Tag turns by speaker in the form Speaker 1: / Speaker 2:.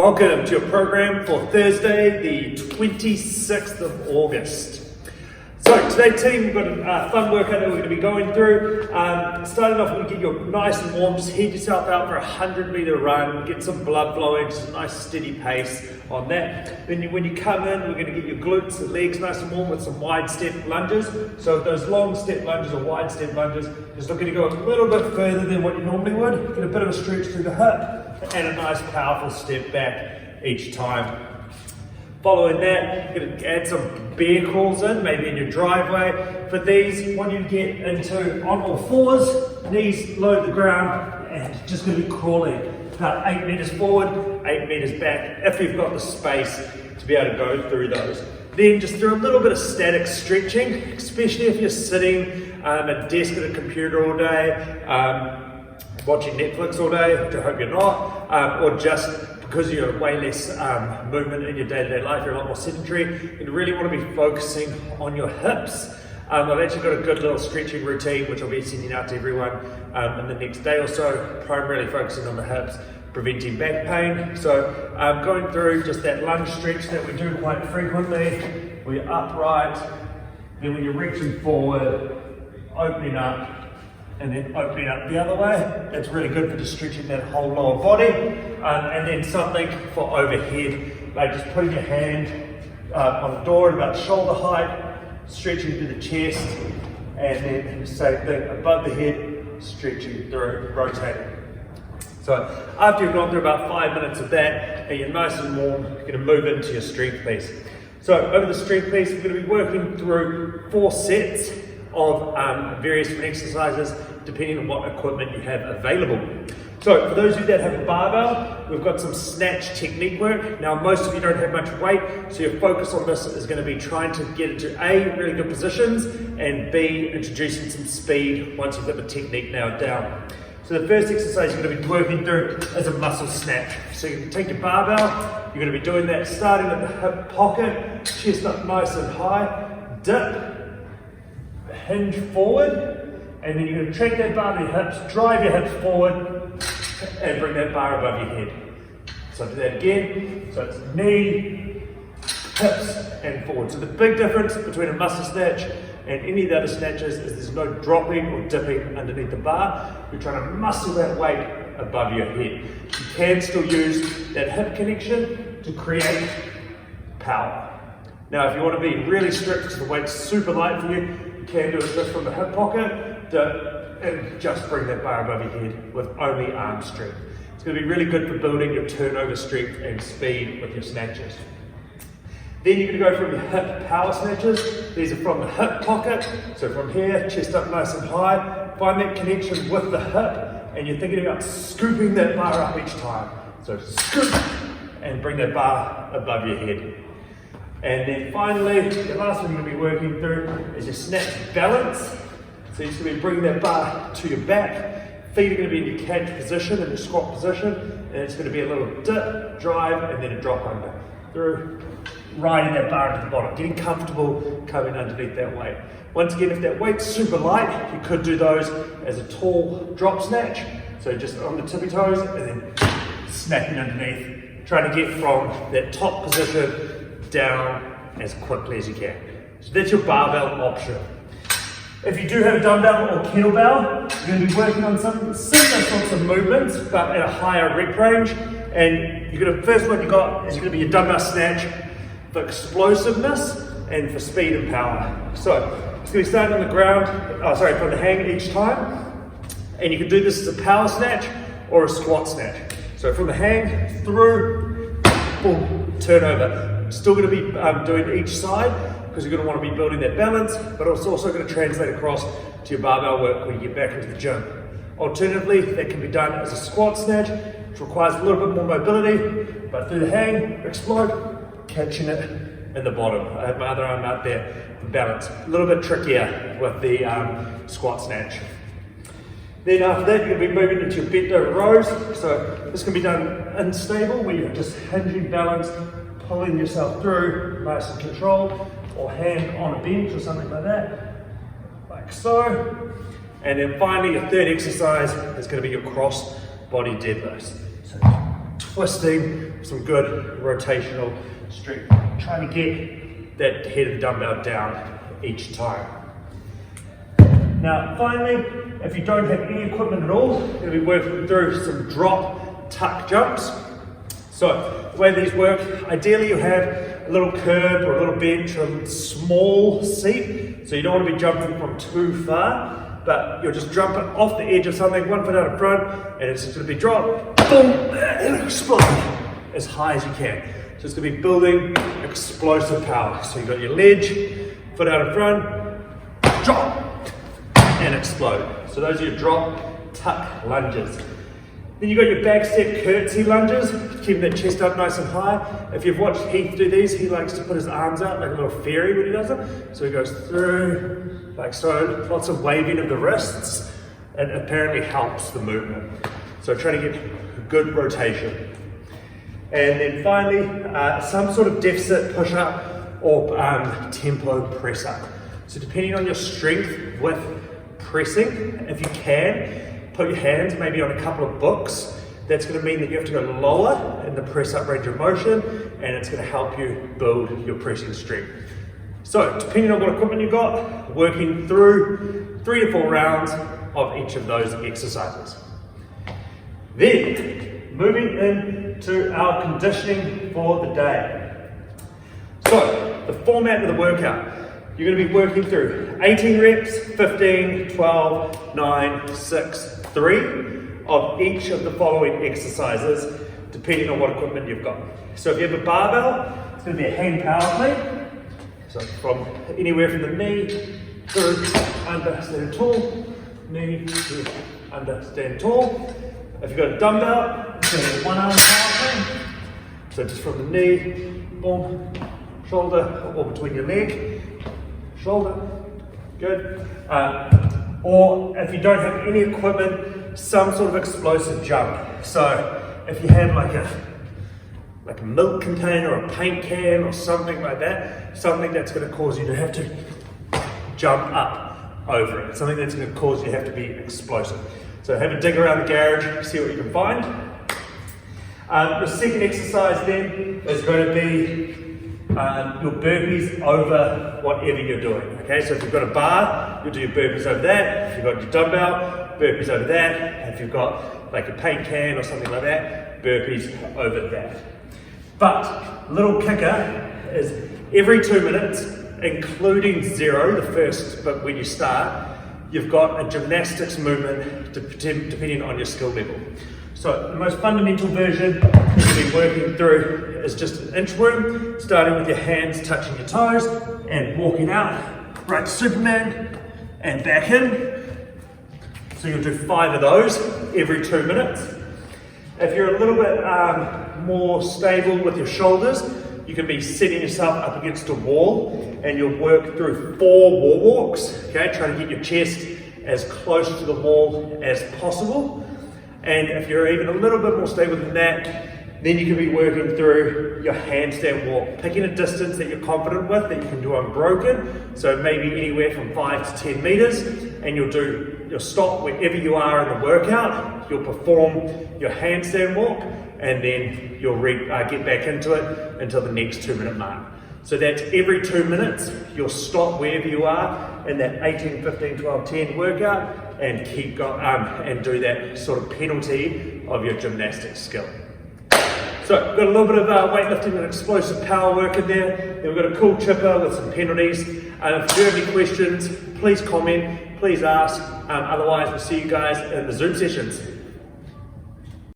Speaker 1: Welcome to your program for Thursday, the 26th of August. So today, team, we've got a fun workout that we're going to be going through. Starting off, we're going to get you nice and warm. Just heat yourself out for a 100-meter run, get some blood flowing, just a nice steady pace on that. Then when you come in, we're going to get your glutes and legs nice and warm with some wide step lunges. So those long step lunges or wide step lunges, just looking to go a little bit further than what you normally would. Get a bit of a stretch through the hip and a nice powerful step back each time. Following that, you're going to add some bear crawls in, maybe in your driveway. For these, when you get into on all fours, knees low to the ground, and just going to be crawling about 8 meters forward, 8 meters back, if you've got the space to be able to go through those. Then just do a little bit of static stretching, especially if you're sitting at a desk at a computer all day, watching Netflix all day, which I hope you're not, or just because you're way less movement in your day-to-day life, you're a lot more sedentary, you really want to be focusing on your hips. I've actually got a good little stretching routine, which I'll be sending out to everyone in the next day or so, primarily focusing on the hips, preventing back pain. So going through just that lunge stretch that we do quite frequently, we're upright, then when you're reaching forward, opening up, and then opening up the other way. That's really good for just stretching that whole lower body. And then something for overhead, like just putting your hand on the door at about shoulder height, stretching through the chest, and then the same thing above the head, stretching through, rotating. So after you've gone through about 5 minutes of that, and you're nice and warm, you're going to move into your strength piece. So over the strength piece, we're going to be working through 4 sets of various different exercises depending on what equipment you have available. So for those of you that have a barbell, we've got some snatch technique work. Now most of you don't have much weight, so your focus on this is going to be trying to get into A, really good positions, and B, introducing some speed once you've got the technique nailed down. So the first exercise you're going to be working through is a muscle snatch. So you can take your barbell, you're going to be doing that starting at the hip pocket, chest up nice and high, dip, hinge forward, and then you're going to track that bar to your hips, drive your hips forward, and bring that bar above your head. So do that again. So it's knee, hips, and forward. So the big difference between a muscle snatch and any of the other snatches is there's no dropping or dipping underneath the bar. You're trying to muscle that weight above your head. You can still use that hip connection to create power. Now if you want to be really strict because the weight's super light for you, you can do it just from the hip pocket, and just bring that bar above your head with only arm strength. It's going to be really good for building your turnover strength and speed with your snatches. Then you're going to go from your hip power snatches. These are from the hip pocket. So from here, chest up nice and high. Find that connection with the hip, and you're thinking about scooping that bar up each time. So scoop, and bring that bar above your head. And then finally, the last one you're going to be working through is your snatch balance. So you're just going to be bringing that bar to your back. Feet are going to be in your catch position, in your squat position, and it's going to be a little dip, drive, and then a drop under. Through, riding that bar into the bottom, getting comfortable coming underneath that weight. Once again, if that weight's super light, you could do those as a tall drop snatch. So just on the tippy toes, and then snapping underneath, trying to get from that top position down as quickly as you can. So that's your barbell option. If you do have a dumbbell or kettlebell, you're going to be working on some similar sorts of movements, but at a higher rep range. And you're going to, first one you got is going to be your dumbbell snatch for explosiveness and for speed and power. So it's going to be starting on the ground, from the hang each time. And you can do this as a power snatch or a squat snatch. So from the hang, through, boom, turn over. Still going to be doing each side because you're going to want to be building that balance, but it's also going to translate across to your barbell work when you get back into the gym. Alternatively, that can be done as a squat snatch, which requires a little bit more mobility, but through the hang, explode, catching it in the bottom. I have my other arm out there for balance. A little bit trickier with the squat snatch. Then after that, you're going to be moving into your bent over rows. So this can be done unstable, where you're just hinging balance, pulling yourself through, nice and controlled, or hand on a bench or something like that, like so. And then finally, your third exercise is going to be your cross body deadlifts. So twisting, some good rotational strength. Trying to get that head of the dumbbell down each time. Now finally, if you don't have any equipment at all, you're going to be working through some drop tuck jumps. So the way these work, ideally you have a little curb or a little bench or a small seat, so you don't want to be jumping from too far, but you're just jumping off the edge of something, 1 foot out in front, and it's just going to be drop, boom, and explode as high as you can. So it's going to be building explosive power. So you've got your ledge, foot out in front, drop, and explode. So those are your drop tuck lunges. Then you've got your back step curtsy lunges, keeping that chest up nice and high. If you've watched Heath do these, he likes to put his arms out like a little fairy when he does it. So he goes through, like so, lots of waving of the wrists, and apparently helps the movement. So trying to get good rotation. And then finally, some sort of deficit push-up or tempo press-up. So depending on your strength with pressing, if you can, put your hands maybe on a couple of books. That's going to mean that you have to go lower in the press-up range of motion, and it's going to help you build your pressing strength. So depending on what equipment you've got, working through 3 to 4 rounds of each of those exercises. Then moving into our conditioning for the day. So the format of the workout. You're going to be working through 18 reps, 15, 12, 9, 6, 3 of each of the following exercises, depending on what equipment you've got. So if you have a barbell, it's going to be a hand power plate. So from anywhere from the knee through under, stand tall, knee to under, stand tall. If you've got a dumbbell, it's going to be 1 arm power plate. So just from the knee, boom, shoulder, or between your leg, shoulder, good. Or if you don't have any equipment, some sort of explosive jump. So if you have like a milk container or a paint can or something like that, something that's going to cause you to have to jump up over it, something that's going to cause you to have to be explosive. So have a dig around the garage, see what you can find. The second exercise then is going to be your burpees over whatever you're doing. Okay, so if you've got a bar, you'll do your burpees over that. If you've got your dumbbell, burpees over that. If you've got like a paint can or something like that, burpees over that. But little kicker is every 2 minutes, including 0, the first, but when you start, you've got a gymnastics movement depending on your skill level. So the most fundamental version you'll be working through is just an inchworm, starting with your hands touching your toes and walking out, right to Superman and back in. So you'll do 5 of those every 2 minutes. If you're a little bit more stable with your shoulders, you can be setting yourself up against a wall and you'll work through 4 wall walks, okay, trying to get your chest as close to the wall as possible. And if you're even a little bit more stable than that, then you can be working through your handstand walk, picking a distance that you're confident with, that you can do unbroken, so maybe anywhere from 5 to 10 meters, and you'll stop wherever you are in the workout, you'll perform your handstand walk, and then you'll get back into it until the next 2 minute mark. So that's every 2 minutes, you'll stop wherever you are in that 18, 15, 12, 10 workout, and keep going and do that sort of penalty of your gymnastics skill. So we've got a little bit of weightlifting and explosive power work in there. Then we've got a cool chipper with some penalties. If you have any questions, please comment, please ask. Otherwise, we'll see you guys in the Zoom sessions.